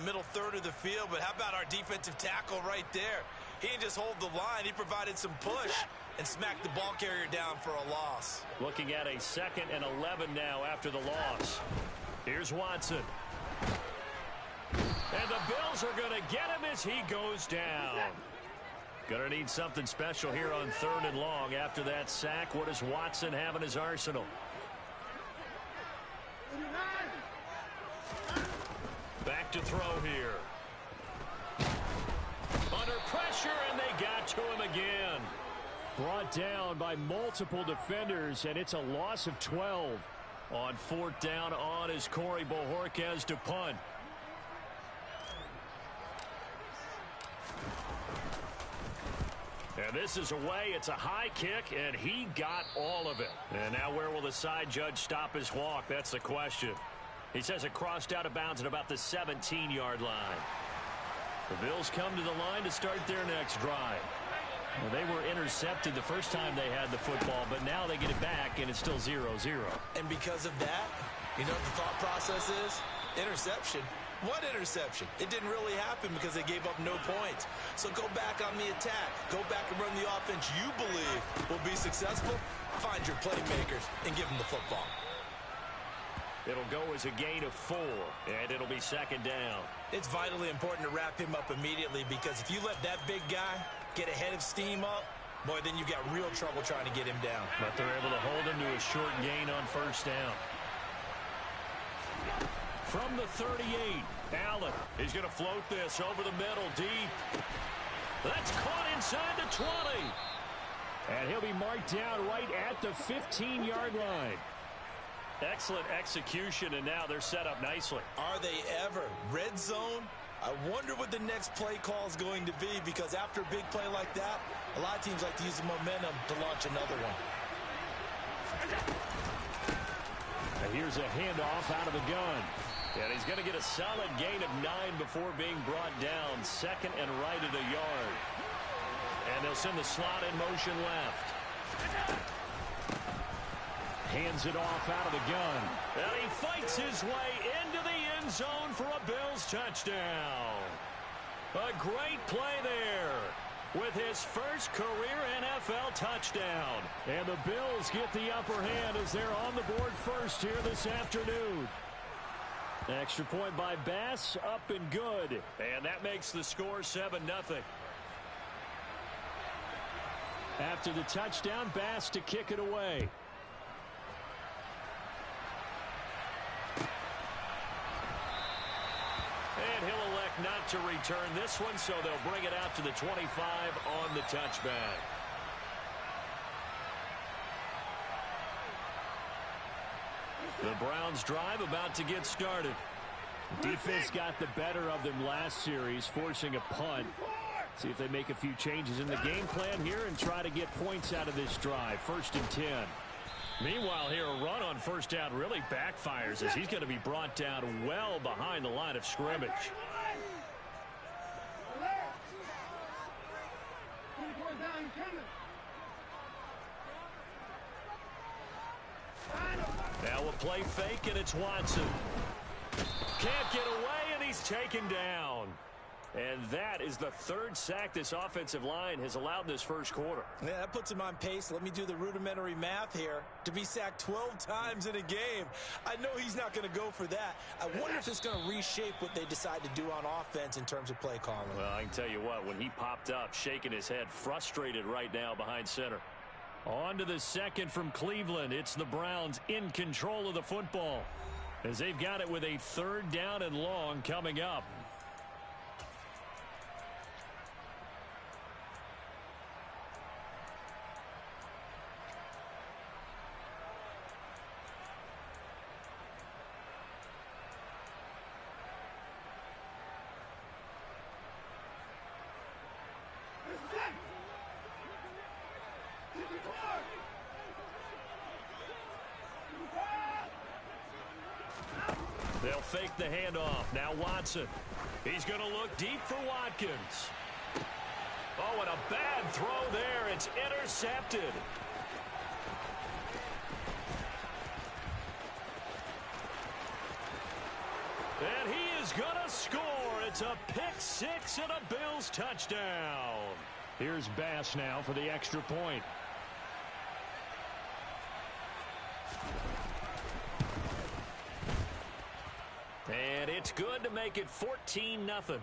middle third of the field, but how about our defensive tackle right there? He didn't just hold the line. He provided some push and smacked the ball carrier down for a loss. Looking at a 2nd and 11 now after the loss. Here's Watson. And the Bills are going to get him as he goes down. Going to need something special here on 3rd and long. After that sack, what does Watson have in his arsenal? Back to throw here. Under pressure, and they got to him again. Brought down by multiple defenders, and it's a loss of 12. On 4th down on is Corey Bojorquez to punt. And this is away. It's a high kick, and he got all of it. And now where will the side judge stop his walk? That's the question. He says it crossed out of bounds at about the 17-yard line. The Bills come to the line to start their next drive. Well, they were intercepted the first time they had the football, but now they get it back, and it's still 0-0. And because of that, you know what the thought process is? Interception. What interception? It didn't really happen because they gave up no points. So go back on the attack. Go back and run the offense you believe will be successful. Find your playmakers and give them the football. It'll go as a gain of 4, and it'll be 2nd down. It's vitally important to wrap him up immediately because if you let that big guy get ahead of steam up, boy, then you've got real trouble trying to get him down. But they're able to hold him to a short gain on 1st down. From the 38, Allen. He's going to float this over the middle, deep. That's caught inside the 20. And he'll be marked down right at the 15-yard line. Excellent execution, and now they're set up nicely. Are they ever? Red zone? I wonder what the next play call is going to be because after a big play like that, a lot of teams like to use the momentum to launch another one. And here's a handoff out of the gun. And he's going to get a solid gain of 9 before being brought down. 2nd and right at a yard. And they'll send the slot in motion left. Hands it off out of the gun. And he fights his way into the end zone for a Bills touchdown. A great play there with his first career NFL touchdown. And the Bills get the upper hand as they're on the board first here this afternoon. Extra point by Bass, up and good. And that makes the score 7-0. After the touchdown, Bass to kick it away. And he'll elect not to return this one, so they'll bring it out to the 25 on the touchback. The Browns drive about to get started. Defense got the better of them last series, forcing a punt. See if they make a few changes in the game plan here and try to get points out of this drive. 1st and 10. Meanwhile, here a run on 1st down really backfires as he's going to be brought down well behind the line of scrimmage. Now a play fake, and it's Watson. Can't get away, and he's taken down. And that is the 3rd sack this offensive line has allowed in this first quarter. Yeah, that puts him on pace. Let me do the rudimentary math here. To be sacked 12 times in a game, I know he's not going to go for that. I wonder if it's going to reshape what they decide to do on offense in terms of play calling. Well, I can tell you what, when he popped up, shaking his head, frustrated right now behind center. On to the 2nd from Cleveland. It's the Browns in control of the football as they've got it with a 3rd down and long coming up. They'll fake the handoff. Now Watson. He's going to look deep for Watkins. Oh, and a bad throw there. It's intercepted. And he is going to score It's a pick-6 and a Bills touchdown. Here's Bass now for the extra point. And it's good to make it 14-0.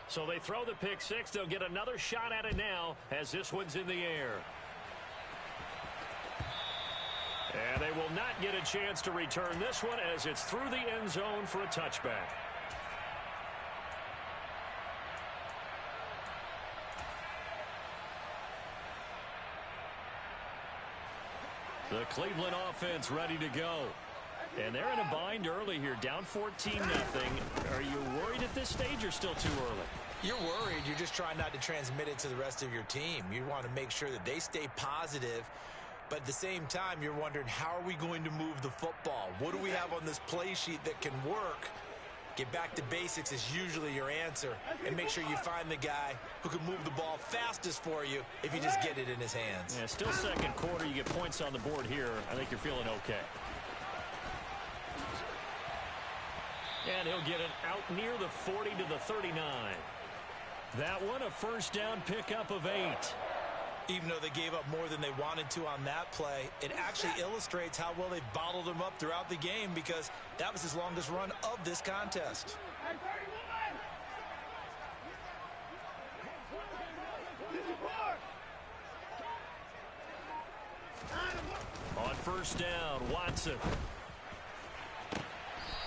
So they throw the pick-6. They'll get another shot at it now as this one's in the air. And they will not get a chance to return this one as it's through the end zone for a touchback. The Cleveland offense ready to go. And they're in a bind early here, down 14-0. Are you worried at this stage or still too early? You're worried. You're just trying not to transmit it to the rest of your team. You want to make sure that they stay positive. But at the same time, you're wondering, how are we going to move the football? What do we have on this play sheet that can work? Get back to basics is usually your answer. And make sure you find the guy who can move the ball fastest for you if you just get it in his hands. Yeah, still second quarter. You get points on the board here. I think you're feeling okay. And he'll get it out near the 40 to the 39. That one a first down pickup of 8. Even though they gave up more than they wanted to on that play, it actually illustrates how well they've bottled him up throughout the game, because that was his longest run of this contest. On first down, Watson.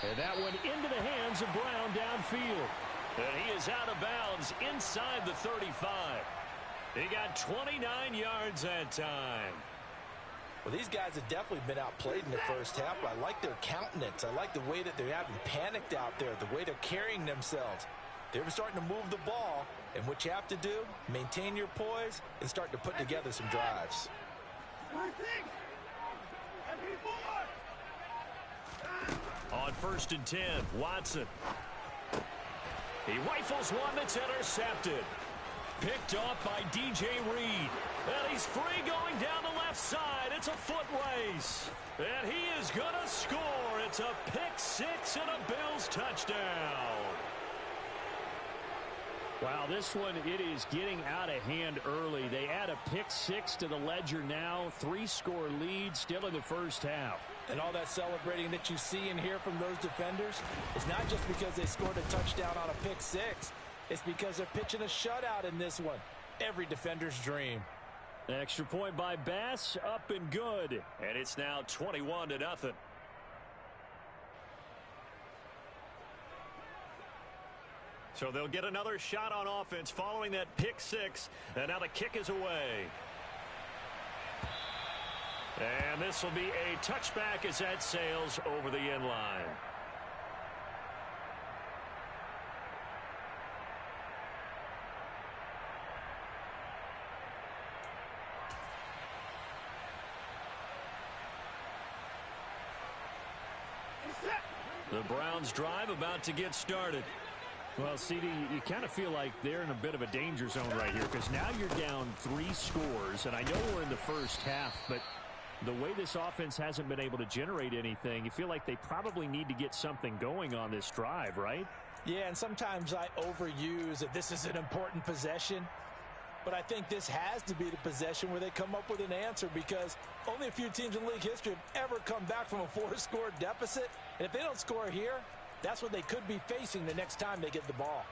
And that one into the hands of Brown downfield. And he is out of bounds inside the 35. He got 29 yards that time. Well, these guys have definitely been outplayed in the first half. I like their countenance. I like the way that they're having panicked out there, the way they're carrying themselves. They're starting to move the ball, and what you have to do, maintain your poise and start to put together some drives. On first and 10, Watson. He rifles one that's intercepted. Picked off by DJ Reed. And he's free going down the left side. It's a foot race. And he is going to score. It's a pick-6 and a Bills touchdown. Wow, this one, it is getting out of hand early. They add a pick-6 to the ledger now. 3-score lead still in the first half. And all that celebrating that you see and hear from those defenders, it's not just because they scored a touchdown on a pick-6. It's because they're pitching a shutout in this one. Every defender's dream. Extra point by Bass, up and good. And it's now 21-0. So they'll get another shot on offense following that pick-6. And now the kick is away. And this will be a touchback as that sails over the end line. The Browns drive about to get started. Well, CD, you kind of feel like they're in a bit of a danger zone right here, because now you're down 3 scores, and I know we're in the first half, but the way this offense hasn't been able to generate anything, you feel like they probably need to get something going on this drive, right? Yeah, and sometimes I overuse that this is an important possession. But I think this has to be the possession where they come up with an answer, because only a few teams in league history have ever come back from a 4-score deficit. And if they don't score here, that's what they could be facing the next time they get the ball.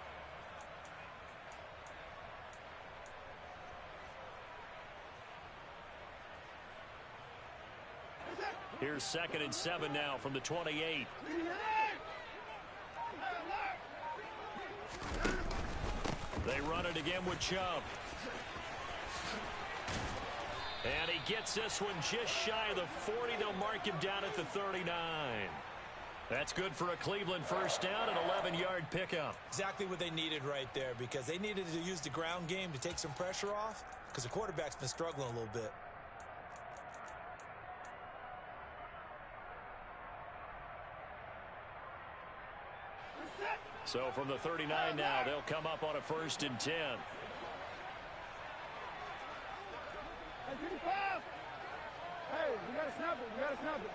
Here's 2nd and 7 now from the 28. They run it again with Chubb. And he gets this one just shy of the 40. They'll mark him down at the 39. That's good for a Cleveland first down, an 11-yard pickup. Exactly what they needed right there, because they needed to use the ground game to take some pressure off, because the quarterback's been struggling a little bit. So from the 39 now, they'll come up on a 1st and 10. Hey, you gotta snap it. You gotta snap it.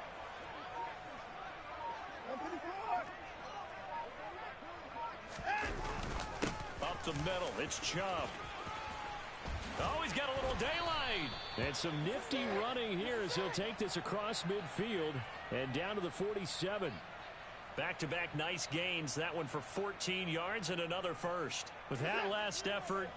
up the middle. It's Chubb. Oh, he's got a little daylight. And some nifty running here as he'll take this across midfield and down to the 47. Back-to-back nice gains. That one for 14 yards and another first. With that last effort,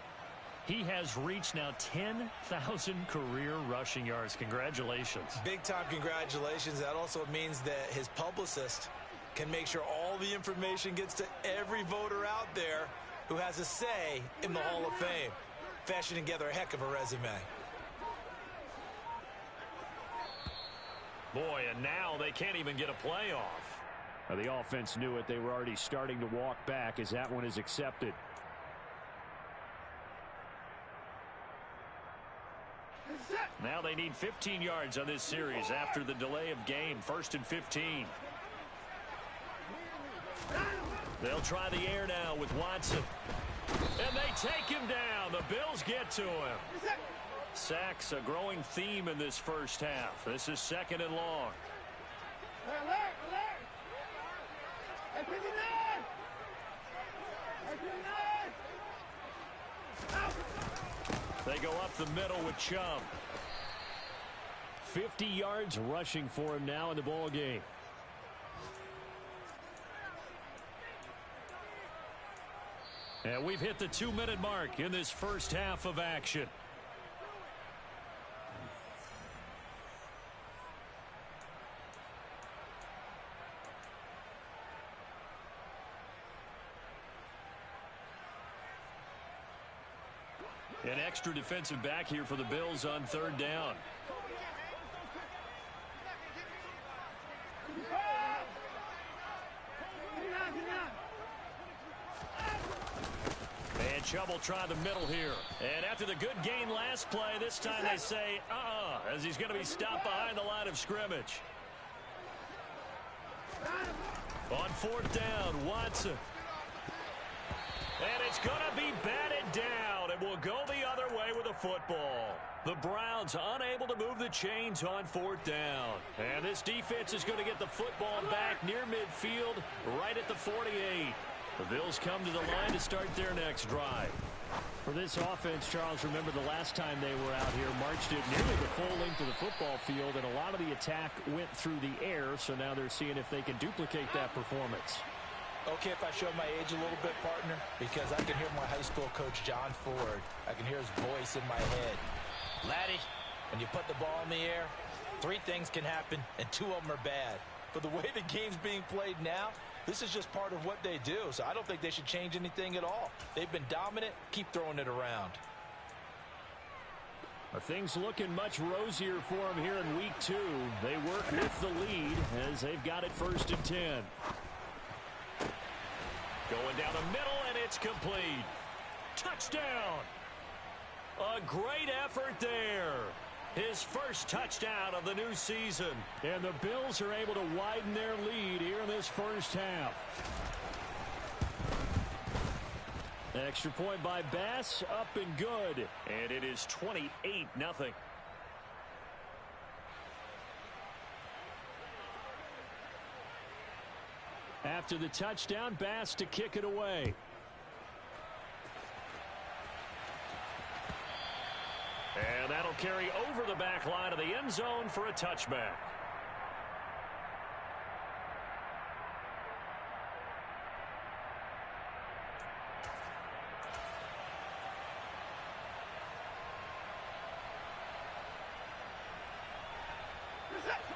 he has reached now 10,000 career rushing yards. Congratulations. Big-time congratulations. That also means that his publicist can make sure all the information gets to every voter out there who has a say in the Hall of Fame. Fashioning together a heck of a resume. Boy, and now they can't even get a playoff. The offense knew it. They were already starting to walk back as that one is accepted. Now they need 15 yards on this series after the delay of game. 1st and 15. They'll try the air now with Watson. And they take him down. The Bills get to him. Sacks, a growing theme in this first half. This is 2nd and long. They go up the middle with Chubb. 50 yards rushing for him now in the ball game. And we've hit the 2-minute mark in this first half of action. An extra defensive back here for the Bills on 3rd down. And Chubb will try the middle here. And after the good gain last play, this time they say, as he's going to be stopped behind the line of scrimmage. On 4th down, Watson. And it's going to be batted down, and will go the other way with the football. The Browns unable to move the chains on 4th down. And this defense is going to get the football back near midfield, right at the 48. The Bills come to the line to start their next drive. For this offense, Charles, remember the last time they were out here, marched it nearly the full length of the football field, and a lot of the attack went through the air, so now they're seeing if they can duplicate that performance. Okay, if I show my age a little bit, partner, because I can hear my high school coach, John Ford. I can hear his voice in my head. Laddie, when you put the ball in the air, 3 things can happen, and 2 of them are bad. But the way the game's being played now, this is just part of what they do, so I don't think they should change anything at all. They've been dominant. Keep throwing it around. Things looking much rosier for them here in week 2. They work with the lead as they've got it 1st and 10. Going down the middle, and it's complete. Touchdown. A great effort there. His first touchdown of the new season. And the Bills are able to widen their lead here in this first half. Extra point by Bass, up and good. And it is 28-0. After the touchdown, Bass to kick it away. And that'll carry over the back line of the end zone for a touchback.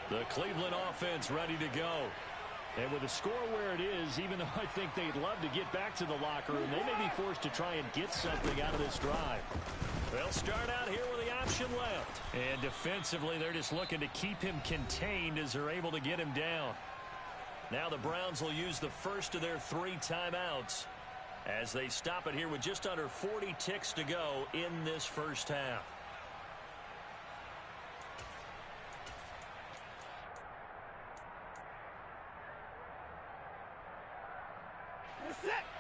The Cleveland offense ready to go. And with the score where it is, even though I think they'd love to get back to the locker room, they may be forced to try and get something out of this drive. They'll start out here with the option left. And defensively, they're just looking to keep him contained as they're able to get him down. Now the Browns will use the first of their 3 timeouts as they stop it here with just under 40 ticks to go in this first half.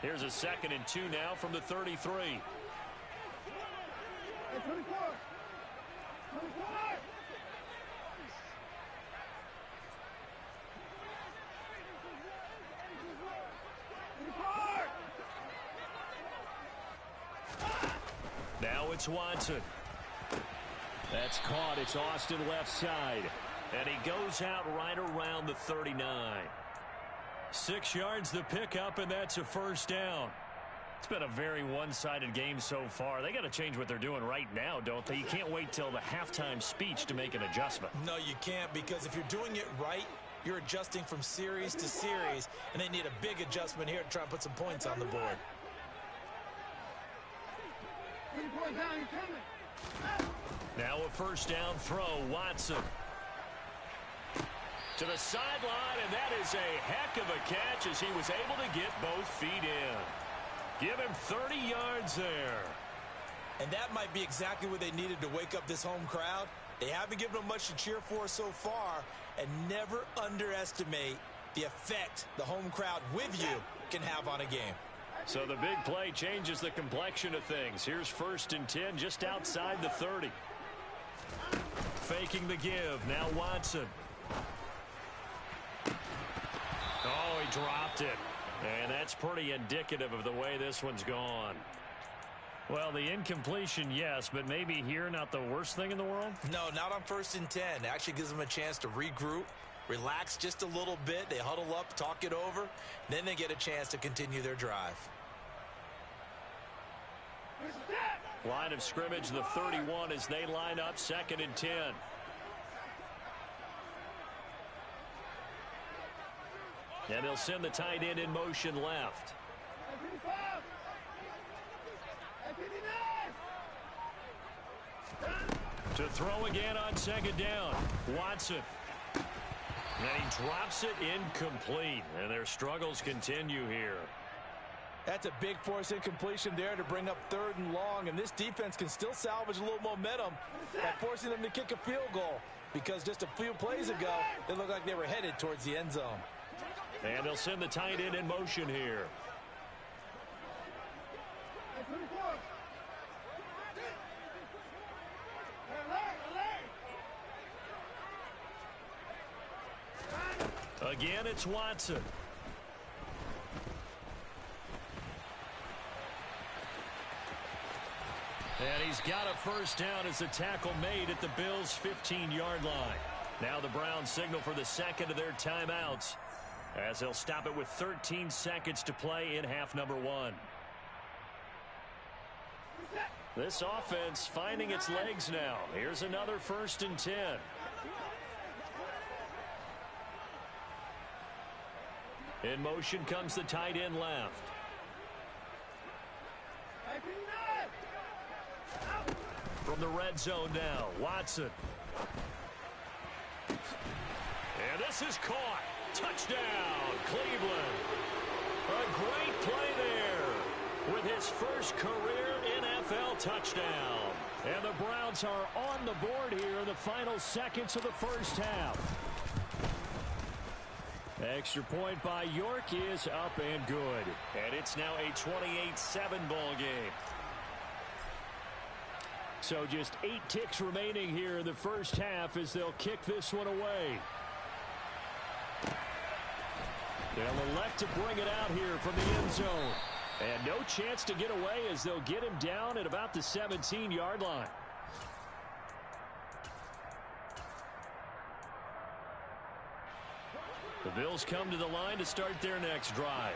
Here's a 2nd and 2 now from the 33. Now it's Watson. That's caught. It's Austin left side. And he goes out right around the 39. 6 yards the pickup, and that's a first down. It's been a very one-sided game so far. They got to change what they're doing right now, don't they? You can't wait till the halftime speech to make an adjustment. No, you can't, because if you're doing it right, you're adjusting from series to series, and they need a big adjustment here to try and put some points on the board. Now a first down throw, Watson. To the sideline, and that is a heck of a catch as he was able to get both feet in. Give him 30 yards there. And that might be exactly what they needed to wake up this home crowd. They haven't given them much to cheer for so far, and never underestimate the effect the home crowd with you can have on a game. So the big play changes the complexion of things. Here's 1st and 10 just outside the 30. Faking the give. Now Watson. Oh, he dropped it. And that's pretty indicative of the way this one's gone. Well, the incompletion, yes, but maybe here not the worst thing in the world? No, not on 1st and 10. It actually gives them a chance to regroup, relax just a little bit. They huddle up, talk it over, then they get a chance to continue their drive. Line of scrimmage, the 31 as they line up 2nd and 10. And they'll send the tight end in motion left. To throw again on 2nd down. Watson. And he drops it incomplete. And their struggles continue here. That's a big force incompletion there to bring up 3rd and long. And this defense can still salvage a little momentum by forcing them to kick a field goal. Because just a few plays ago, they looked like they were headed towards the end zone. And they'll send the tight end in motion here. Again, it's Watson. And he's got a first down as the tackle made at the Bills' 15-yard line. Now the Browns signal for the second of their timeouts, as they'll stop it with 13 seconds to play in half number 1. This offense finding its legs now. Here's another 1st and 10. In motion comes the tight end left. From the red zone now, Watson. And this is caught. Touchdown, Cleveland. A great play there with his first career NFL touchdown. And the Browns are on the board here in the final seconds of the first half. Extra point by York is up and good. And it's now a 28-7 ball game. So just 8 ticks remaining here in the first half as they'll kick this one away. They'll elect to bring it out here from the end zone. And no chance to get away as they'll get him down at about the 17-yard line. The Bills come to the line to start their next drive.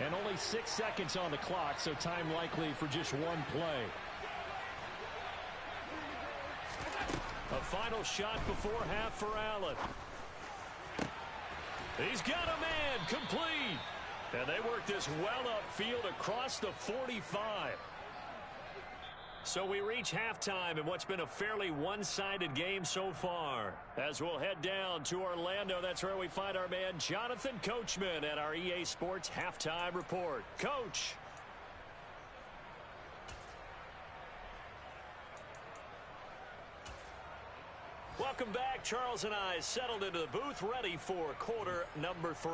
And only 6 seconds on the clock, so time likely for just one play. A final shot before half for Allen. He's got a man, complete. And they work this well upfield across the 45. So we reach halftime in what's been a fairly one-sided game so far. As we'll head down to Orlando, that's where we find our man Jonathan Coachman at our EA Sports Halftime Report. Coach. Welcome back. Charles and I settled into the booth, ready for quarter number 3.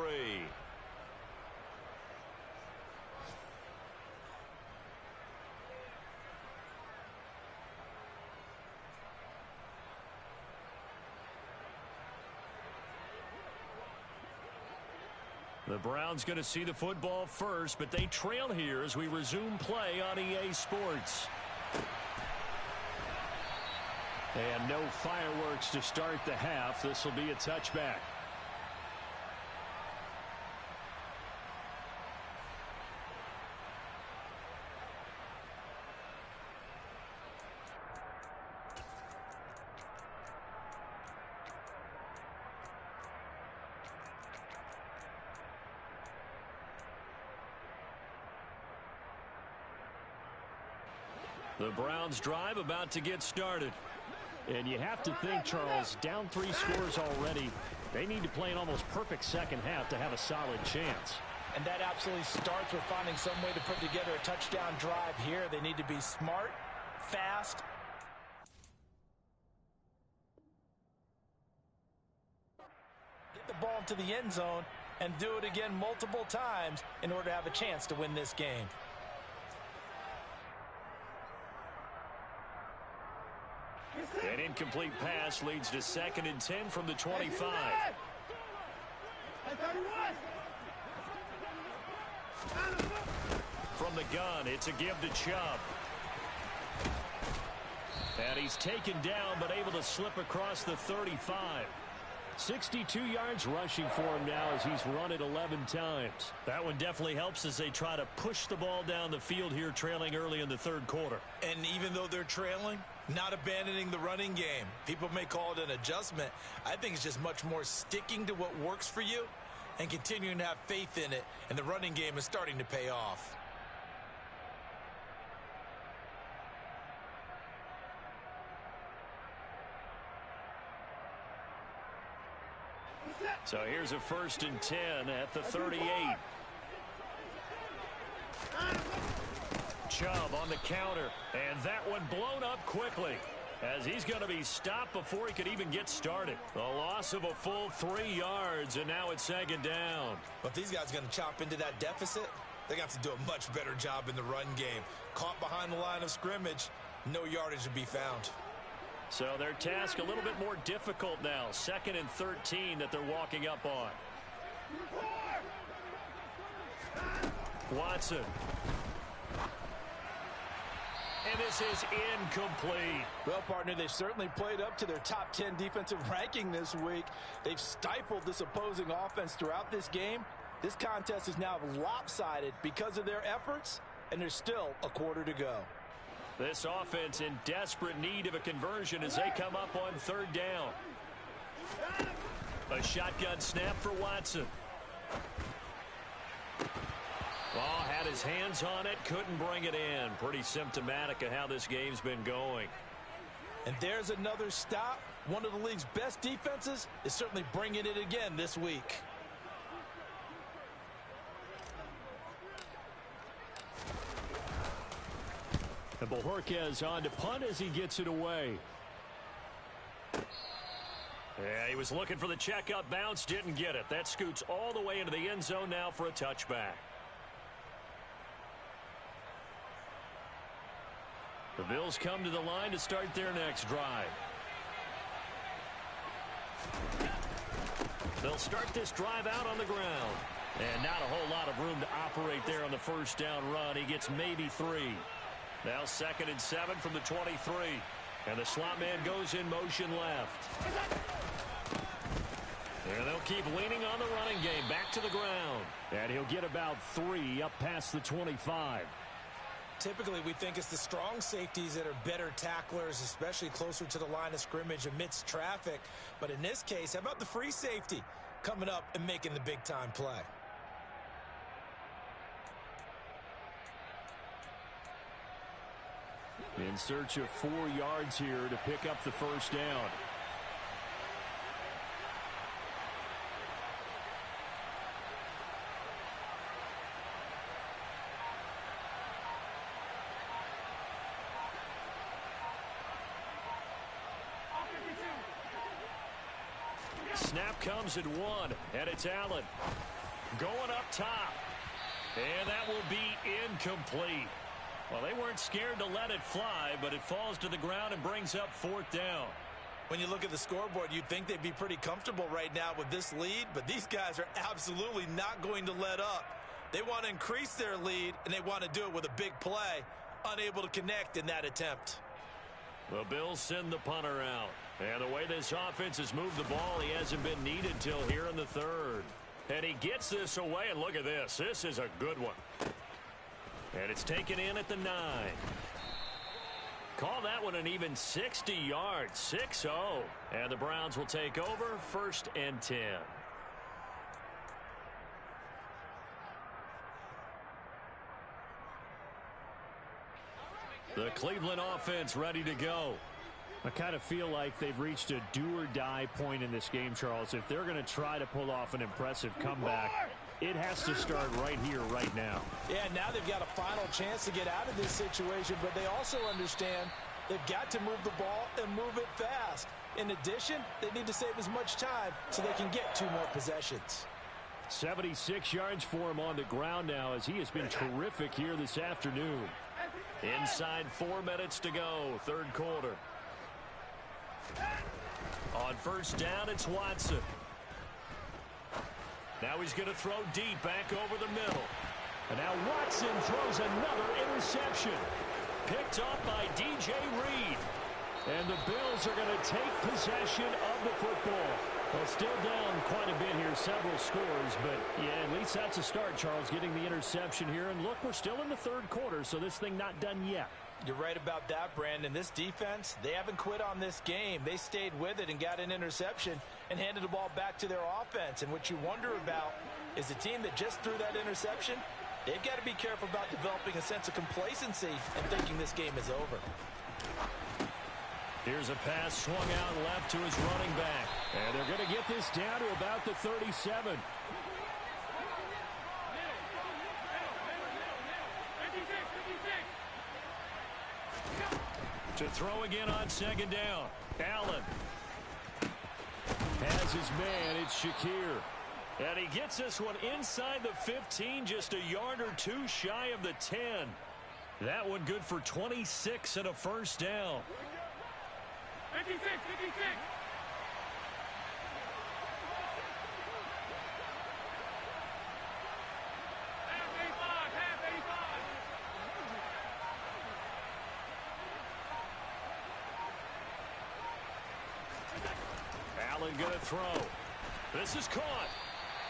The Browns going to see the football first, but they trail here as we resume play on EA Sports. And no fireworks to start the half. This will be a touchback. The Browns drive about to get started. And you have to think, Charles, down 3 scores already. They need to play an almost perfect second half to have a solid chance. And that absolutely starts with finding some way to put together a touchdown drive here. They need to be smart, fast. Get the ball into the end zone and do it again multiple times in order to have a chance to win this game. An incomplete pass leads to 2nd and 10 from the 25. From the gun, it's a give to Chubb. And he's taken down, but able to slip across the 35. 62 yards rushing for him now as he's run it 11 times. That one definitely helps as they try to push the ball down the field here, trailing early in the 3rd quarter. And even though they're trailing, not abandoning the running game. People may call it an adjustment. I think it's just much more sticking to what works for you and continuing to have faith in it. And the running game is starting to pay off. So here's a 1st and 10 at the 38. Chubb on the counter, and that one blown up quickly as he's going to be stopped before he could even get started. The loss of a full 3 yards, and now it's 2nd down. But these guys are going to chop into that deficit. They got to do a much better job in the run game. Caught behind the line of scrimmage, no yardage to be found. So their task a little bit more difficult now. 2nd and 13 that they're walking up on. Watson. And this is incomplete. Well, partner, they've certainly played up to their top 10 defensive ranking this week. They've stifled this opposing offense throughout this game. This contest is now lopsided because of their efforts, and there's still a quarter to go. This offense in desperate need of a conversion as they come up on 3rd down. A shotgun snap for Watson. Ball had his hands on it, couldn't bring it in. Pretty symptomatic of how this game's been going. And there's another stop. One of the league's best defenses is certainly bringing it again this week. And Bojorquez on to punt as he gets it away. Yeah, he was looking for the checkup bounce, didn't get it. That scoots all the way into the end zone now for a touchback. The Bills come to the line to start their next drive. They'll start this drive out on the ground. And not a whole lot of room to operate there on the 1st down run. He gets maybe 3. Now 2nd and 7 from the 23. And the slot man goes in motion left. And they'll keep leaning on the running game. Back to the ground. And he'll get about 3 up past the 25. Typically, we think it's the strong safeties that are better tacklers, especially closer to the line of scrimmage amidst traffic. But in this case, how about the free safety coming up and making the big-time play? In search of 4 yards here to pick up the 1st down. Snap comes at 1, and it's Allen. Going up top. And that will be incomplete. Well, they weren't scared to let it fly, but it falls to the ground and brings up 4th down. When you look at the scoreboard, you'd think they'd be pretty comfortable right now with this lead, but these guys are absolutely not going to let up. They want to increase their lead, and they want to do it with a big play unable to connect in that attempt. The Bills send the punter out. And the way this offense has moved the ball, he hasn't been needed till here in the third. And he gets this away, and look at this. This is a good one. And it's taken in at the 9. Call that one an even 60 yards, 6-0. And the Browns will take over, 1st and 10. The Cleveland offense ready to go. I kind of feel like they've reached a do-or-die point in this game, Charles. If they're going to try to pull off an impressive comeback, it has to start right here, right now. Yeah, now they've got a final chance to get out of this situation, but they also understand they've got to move the ball and move it fast. In addition, they need to save as much time so they can get 2 more possessions. 76 yards for him on the ground now as he has been terrific here this afternoon. Inside 4 minutes to go, 3rd quarter. On 1st down, it's Watson. Now he's going to throw deep back over the middle. And now Watson throws another interception. Picked off by DJ Reed. And the Bills are going to take possession of the football. Well, still down quite a bit here, several scores, but yeah, at least that's a start, Charles, getting the interception here. And look, we're still in the 3rd quarter, so this thing not done yet. You're right about that, Brandon. This defense, they haven't quit on this game. They stayed with it and got an interception and handed the ball back to their offense. And what you wonder about is the team that just threw that interception, they've got to be careful about developing a sense of complacency and thinking this game is over. Here's a pass swung out left to his running back. And they're going to get this down to about the 37. To throw again on 2nd down. Allen has his man. It's Shakir. And he gets this one inside the 15, just a yard or 2 shy of the 10. That one good for 26 and a 1st down. 56, 56. Allen going to throw. This is caught.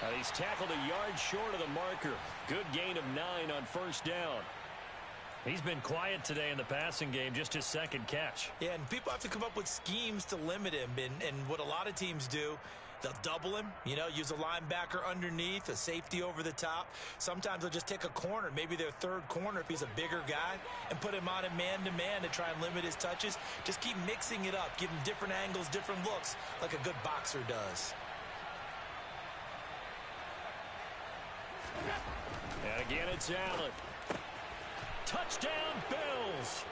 And he's tackled a yard short of the marker. Good gain of 9 on 1st down. He's been quiet today in the passing game, just his 2nd catch. Yeah, and people have to come up with schemes to limit him. And what a lot of teams do, they'll double him, use a linebacker underneath, a safety over the top. Sometimes they'll just take a corner, maybe their 3rd corner if he's a bigger guy, and put him on a man-to-man to try and limit his touches. Just keep mixing it up, give him different angles, different looks, like a good boxer does. And again, it's Allen. Touchdown, Bills.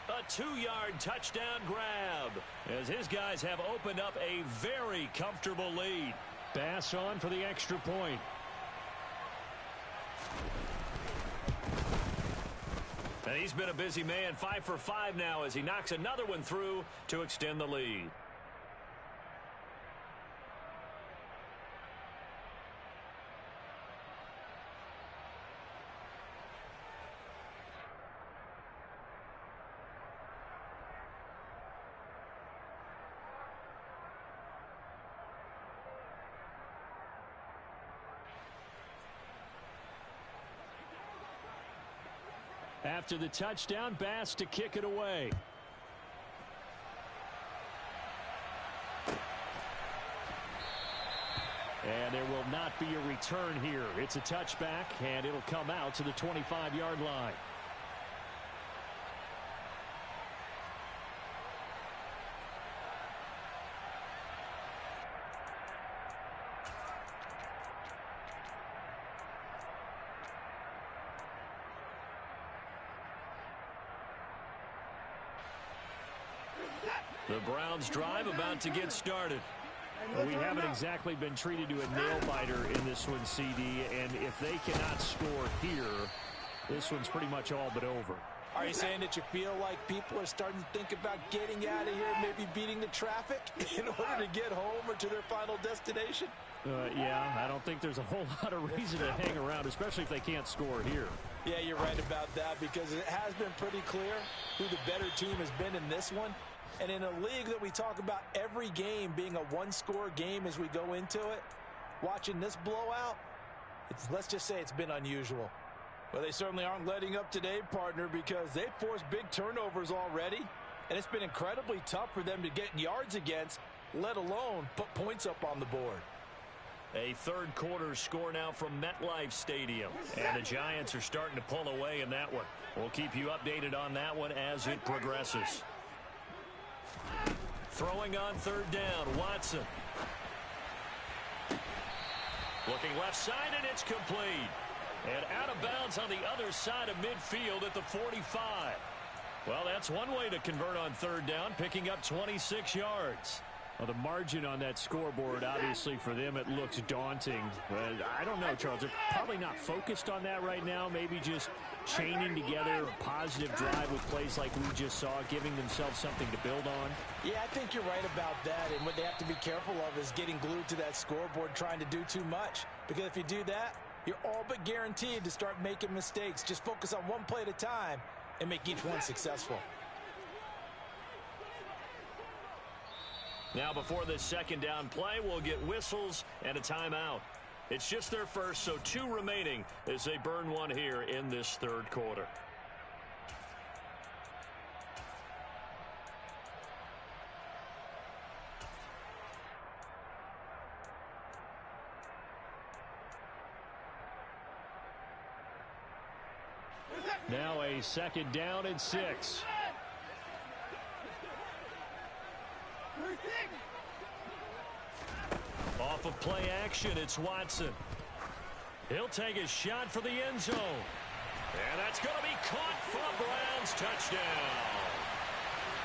A 2-yard touchdown grab as his guys have opened up a very comfortable lead. Bass on for the extra point. And he's been a busy man, 5 for 5 now as he knocks another one through to extend the lead. After the touchdown, Bass to kick it away. And there will not be a return here. It's a touchback, and it'll come out to the 25-yard line. The Browns drive about to get started. We haven't exactly been treated to a nail-biter in this one, CD, and if they cannot score here, this one's pretty much all but over. Are you saying that you feel like people are starting to think about getting out of here, maybe beating the traffic in order to get home or to their final destination? Yeah, I don't think there's a whole lot of reason to hang around, especially if they can't score here. Yeah, you're right about that because it has been pretty clear who the better team has been in this one. And in a league that we talk about every game being a one-score game as we go into it, watching this blowout, let's just say it's been unusual. Well, they certainly aren't letting up today, partner, because they've forced big turnovers already, and it's been incredibly tough for them to get yards against, let alone put points up on the board. A third quarter score now from MetLife Stadium. And the Giants are starting to pull away in that one. We'll keep you updated on that one as it progresses. Throwing on third down, Watson. Looking left side, and it's complete. And out of bounds on the other side of midfield at the 45. Well, that's one way to convert on third down, picking up 26 yards. Well, the margin on that scoreboard, obviously, for them, it looks daunting. But I don't know, Charles. They're probably not focused on that right now. Maybe just chaining together a positive drive with plays like we just saw, giving themselves something to build on. Yeah, I think you're right about that. And what they have to be careful of is getting glued to that scoreboard, trying to do too much. Because if you do that, you're all but guaranteed to start making mistakes. Just focus on one play at a time and make each one successful. Now, before this second down play, we'll get whistles and a timeout. It's just their first, so 2 remaining as they burn one here in this third quarter. Now a second down and 6. Off of play action, it's Watson. He'll take a shot for the end zone. And that's going to be caught for a Browns touchdown.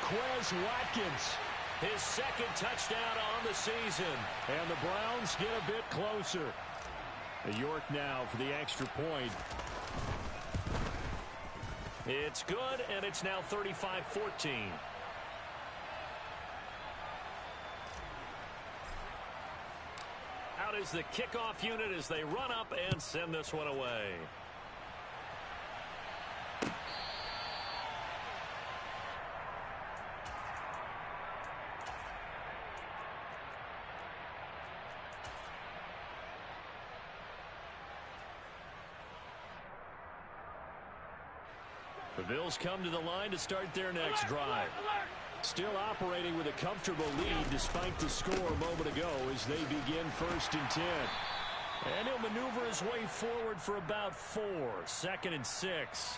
Quez Watkins. His second touchdown on the season. And the Browns get a bit closer. York now for the extra point. It's good, and it's now 35-14. Out is the kickoff unit as they run up and send this one away. The Bills come to the line to start their next drive. Still operating with a comfortable lead despite the score a moment ago as they begin 1st and 10. And he'll maneuver his way forward for about 4. 2nd and 6.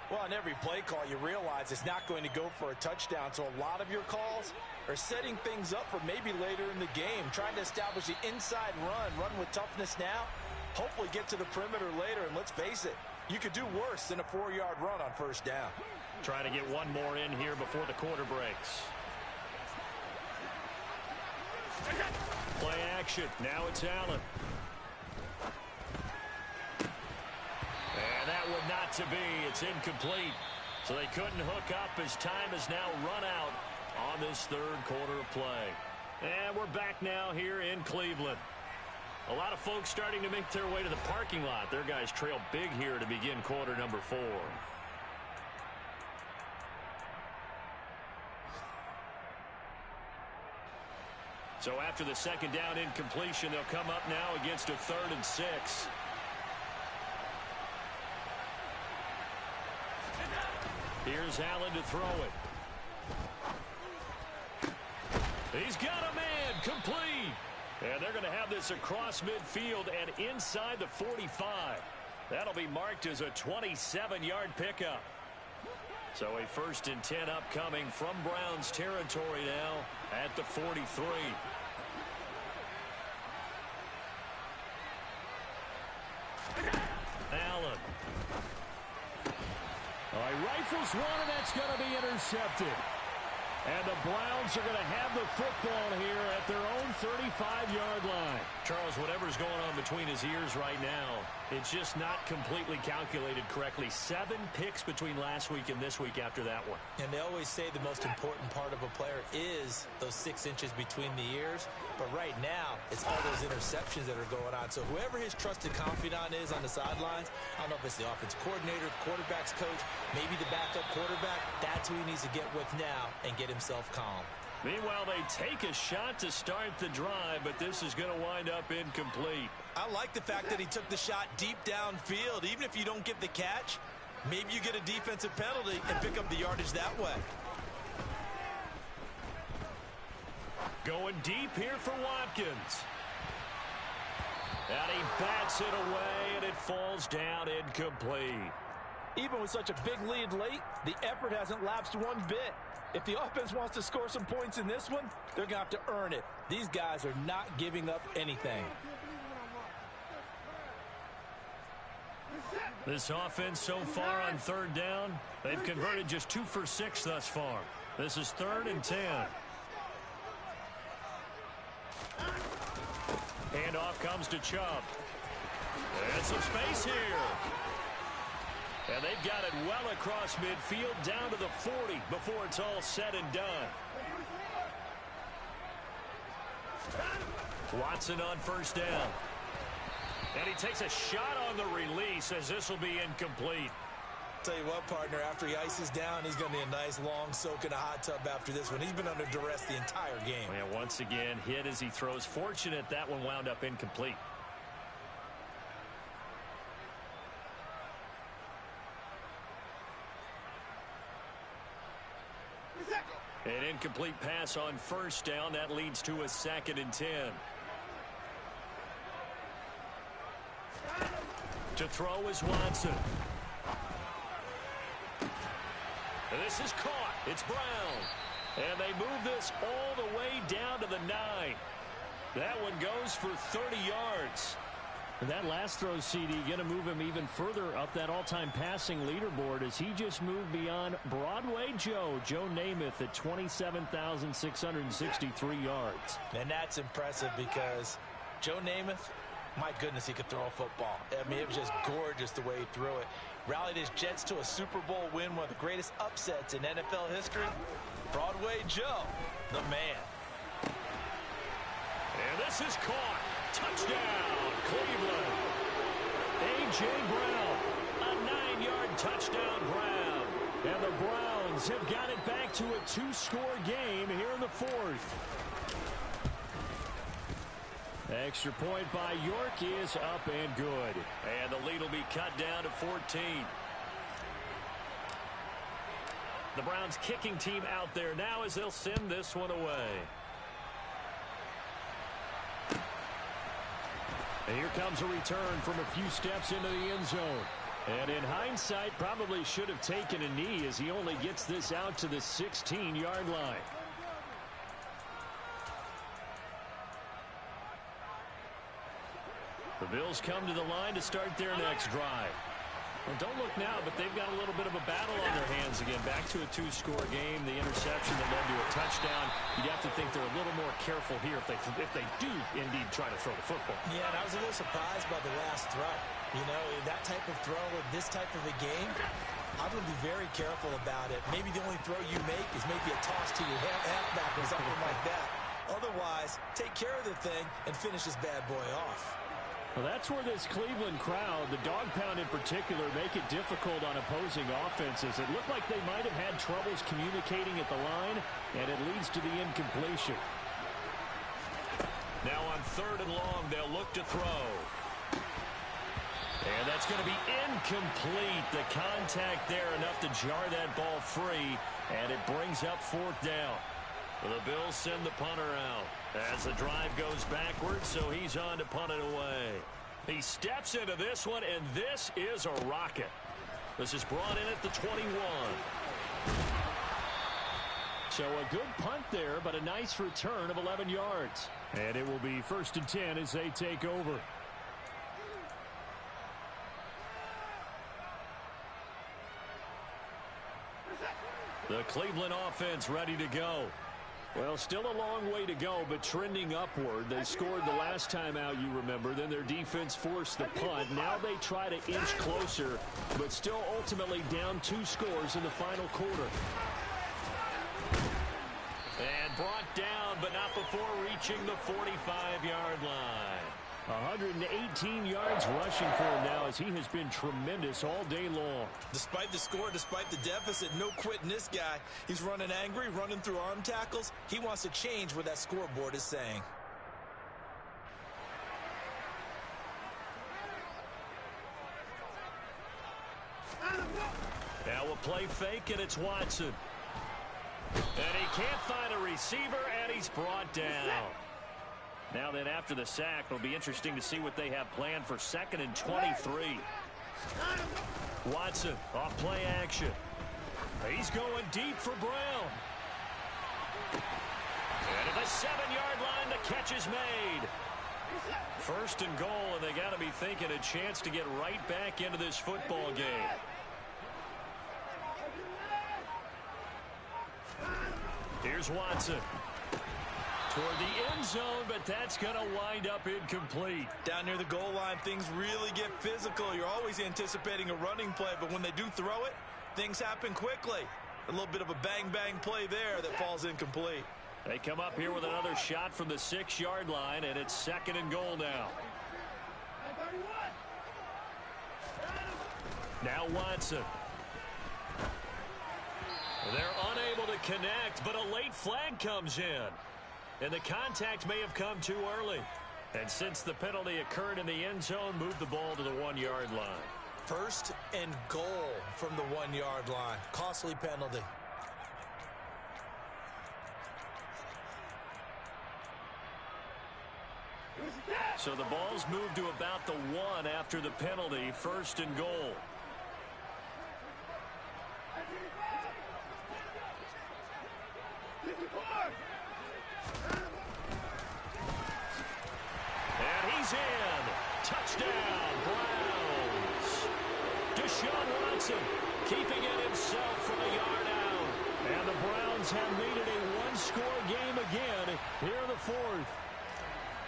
Well, on every play call, you realize it's not going to go for a touchdown. So a lot of your calls are setting things up for maybe later in the game, trying to establish the inside run with toughness now, hopefully get to the perimeter later. And let's face it, you could do worse than a 4-yard run on 1st down. Trying to get one more in here before the quarter breaks. Play action. Now it's Allen. And that would not to be. It's incomplete. So they couldn't hook up as time has now run out on this third quarter of play. And we're back now here in Cleveland. A lot of folks starting to make their way to the parking lot. Their guys trail big here to begin quarter number 4. So after the second down incompletion, they'll come up now against a 3rd and 6. Here's Allen to throw it. He's got a man, complete. And they're going to have this across midfield and inside the 45. That'll be marked as a 27-yard pickup. So a 1st and 10 upcoming from Browns territory now at the 43. Allen. All right, rifles one, and that's going to be intercepted. And the Browns are going to have the football here at their own 35-yard line. Charles, whatever's going on between his ears right now, it's just not completely calculated correctly. 7 picks between last week and this week after that one. And they always say the most important part of a player is those 6 inches between the ears. But right now, it's all those interceptions that are going on. So whoever his trusted confidant is on the sidelines, I don't know if it's the offensive coordinator, the quarterback's coach, maybe the backup quarterback, that's who he needs to get with now and get himself calm. Meanwhile, they take a shot to start the drive, but this is going to wind up incomplete. I like the fact that he took the shot deep downfield. Even if you don't get the catch, maybe you get a defensive penalty and pick up the yardage that way. Going deep here for Watkins. And he bats it away, and it falls down incomplete. Even with such a big lead late, the effort hasn't lapsed one bit. If the offense wants to score some points in this one, they're going to have to earn it. These guys are not giving up anything. This offense so far on 3rd down, they've converted just 2 for 6 thus far. This is 3rd and 10. Handoff comes to Chubb. And some space here. And they've got it well across midfield down to the 40 before it's all said and done. Watson on 1st down. And he takes a shot on the release as this will be incomplete. Tell you what, partner, after he ices down, he's going to need a nice long soak in a hot tub after this one. He's been under duress the entire game. And once again, hit as he throws. Fortunate that one wound up incomplete. An incomplete pass on 1st down. That leads to a 2nd and 10. To throw is Watson. And this is caught. It's Brown. And they move this all the way down to the 9. That one goes for 30 yards. And that last throw, CD, going to move him even further up that all-time passing leaderboard as he just moved beyond Broadway Joe Namath at 27,663 yards. And that's impressive because Joe Namath, my goodness, he could throw a football. I mean, it was just gorgeous the way he threw it. Rallied his Jets to a Super Bowl win, one of the greatest upsets in NFL history. Broadway Joe, the man. And this is caught. Touchdown, Cleveland. A.J. Brown, a 9-yard touchdown grab. And the Browns have got it back to a 2-score game here in the 4th. Extra point by York is up and good. And the lead will be cut down to 14. The Browns kicking team out there now as they'll send this one away. And here comes a return from a few steps into the end zone. And in hindsight, probably should have taken a knee as he only gets this out to the 16-yard line. The Bills come to the line to start their next drive. Well, don't look now, but they've got a little bit of a battle on their hands again. Back to a 2-score game. The interception that led to a touchdown. You'd have to think they're a little more careful here if they do indeed try to throw the football. Yeah, and I was a little surprised by the last throw. You know, that type of throw with this type of a game, I'm going to be very careful about it. Maybe the only throw you make is maybe a toss to your halfback or something like that. Otherwise, take care of the thing and finish this bad boy off. Well, that's where this Cleveland crowd, the dog pound in particular, make it difficult on opposing offenses. It looked like they might have had troubles communicating at the line, and it leads to the incompletion. Now on 3rd and long, they'll look to throw. And that's going to be incomplete. The contact there enough to jar that ball free, and it brings up 4th down. The Bills send the punter out as the drive goes backwards, so he's on to punt it away. He steps into this one, and this is a rocket. This is brought in at the 21. So a good punt there, but a nice return of 11 yards. And it will be 1st and 10 as they take over. The Cleveland offense ready to go. Well, still a long way to go, but trending upward. They scored the last time out, you remember. Then their defense forced the punt. Now they try to inch closer, but still ultimately down 2 scores in the final quarter. And brought down, but not before reaching the 45-yard line. 118 yards rushing for him now as he has been tremendous all day long. Despite the score, despite the deficit, no quitting this guy. He's running angry, running through arm tackles. He wants to change what that scoreboard is saying. Now a play fake, and it's Watson. And he can't find a receiver, and he's brought down. Now then, after the sack, it'll be interesting to see what they have planned for 2nd and 23. Watson off play action. He's going deep for Brown. And at the 7-yard line, the catch is made. 1st and goal, and they got to be thinking a chance to get right back into this football game. Here's Watson. Toward the end zone, but that's going to wind up incomplete. Down near the goal line, things really get physical. You're always anticipating a running play, but when they do throw it, things happen quickly. A little bit of a bang-bang play there that falls incomplete. They come up here with another shot from the 6-yard line, and it's 2nd and goal now. Now Watson. They're unable to connect, but a late flag comes in. And the contact may have come too early. And since the penalty occurred in the end zone, moved the ball to the 1-yard line. 1st and goal from the 1-yard line. Costly penalty. So the ball's moved to about the 1 after the penalty. 1st and goal. And he's in. Touchdown, Browns. Deshaun Watson keeping it himself from a yard out. And the Browns have made it a 1-score game again here in the 4th.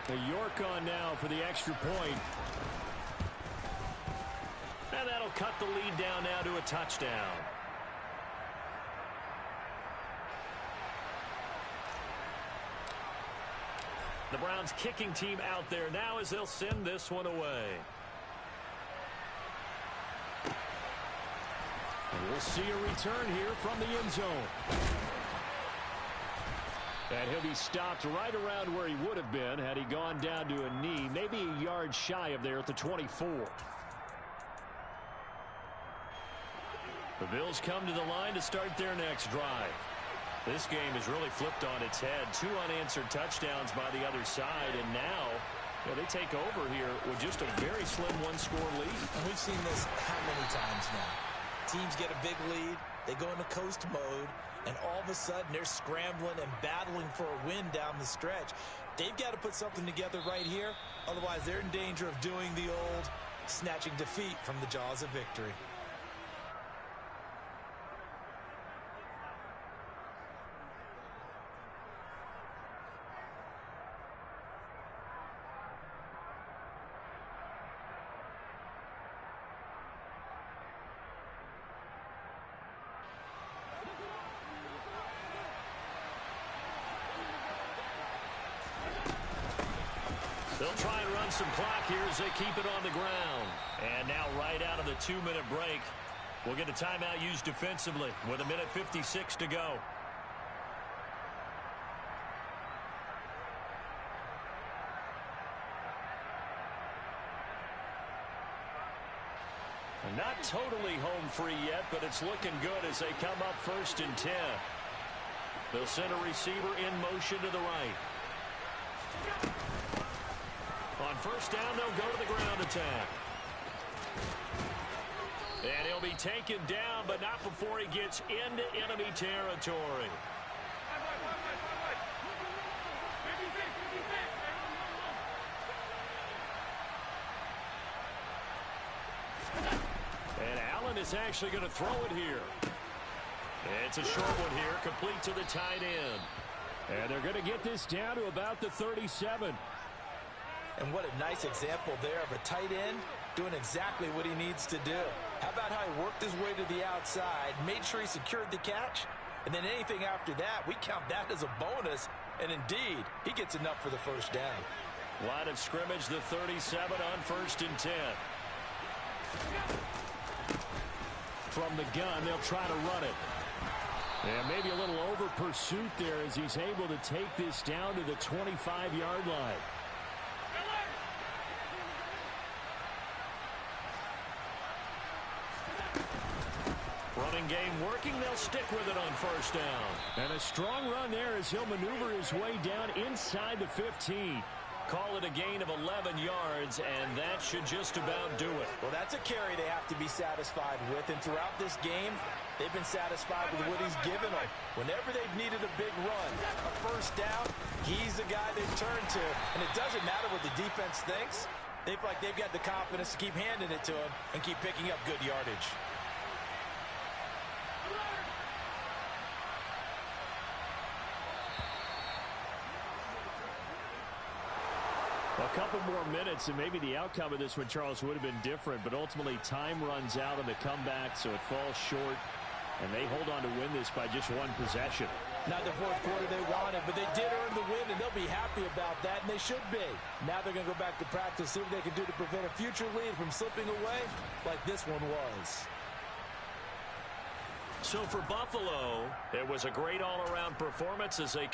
The York on now for the extra point. And that'll cut the lead down now to a touchdown. The Browns kicking team out there now as they'll send this one away. And we'll see a return here from the end zone. And he'll be stopped right around where he would have been had he gone down to a knee, maybe a yard shy of there at the 24. The Bills come to the line to start their next drive. This game has really flipped on its head. 2 unanswered touchdowns by the other side, and now they take over here with just a very slim 1-score lead. And we've seen this how many times now? Teams get a big lead, they go into coast mode, and all of a sudden they're scrambling and battling for a win down the stretch. They've got to put something together right here, otherwise they're in danger of doing the old snatching defeat from the jaws of victory. They'll try and run some clock here as they keep it on the ground. And now right out of the 2-minute break, we'll get a timeout used defensively with 1:56 to go. Not totally home free yet, but it's looking good as they come up 1st and 10. They'll send a receiver in motion to the right. On 1st down, they'll go to the ground attack. And he'll be taken down, but not before he gets into enemy territory. And Allen is actually going to throw it here. It's a short one here, complete to the tight end. And they're going to get this down to about the 37. And what a nice example there of a tight end doing exactly what he needs to do. How about how he worked his way to the outside, made sure he secured the catch, and then anything after that, we count that as a bonus. And indeed, he gets enough for the first down. Line of scrimmage, the 37 on 1st and 10. From the gun, they'll try to run it. And maybe a little over pursuit there as he's able to take this down to the 25-yard line. Running game working. They'll stick with it on 1st down. And a strong run there as he'll maneuver his way down inside the 15. Call it a gain of 11 yards, and that should just about do it. Well, that's a carry they have to be satisfied with, and throughout this game, they've been satisfied with what he's given them. Whenever they've needed a big run, a first down, he's the guy they've turned to. And it doesn't matter what the defense thinks. They feel like they've got the confidence to keep handing it to him and keep picking up good yardage. A couple more minutes, and maybe the outcome of this one, Charles, would have been different. But ultimately, time runs out on the comeback, so it falls short. And they hold on to win this by just one possession. Not the fourth quarter they wanted, but they did earn the win, and they'll be happy about that, and they should be. Now they're going to go back to practice, see what they can do to prevent a future lead from slipping away like this one was. So for Buffalo, it was a great all-around performance as they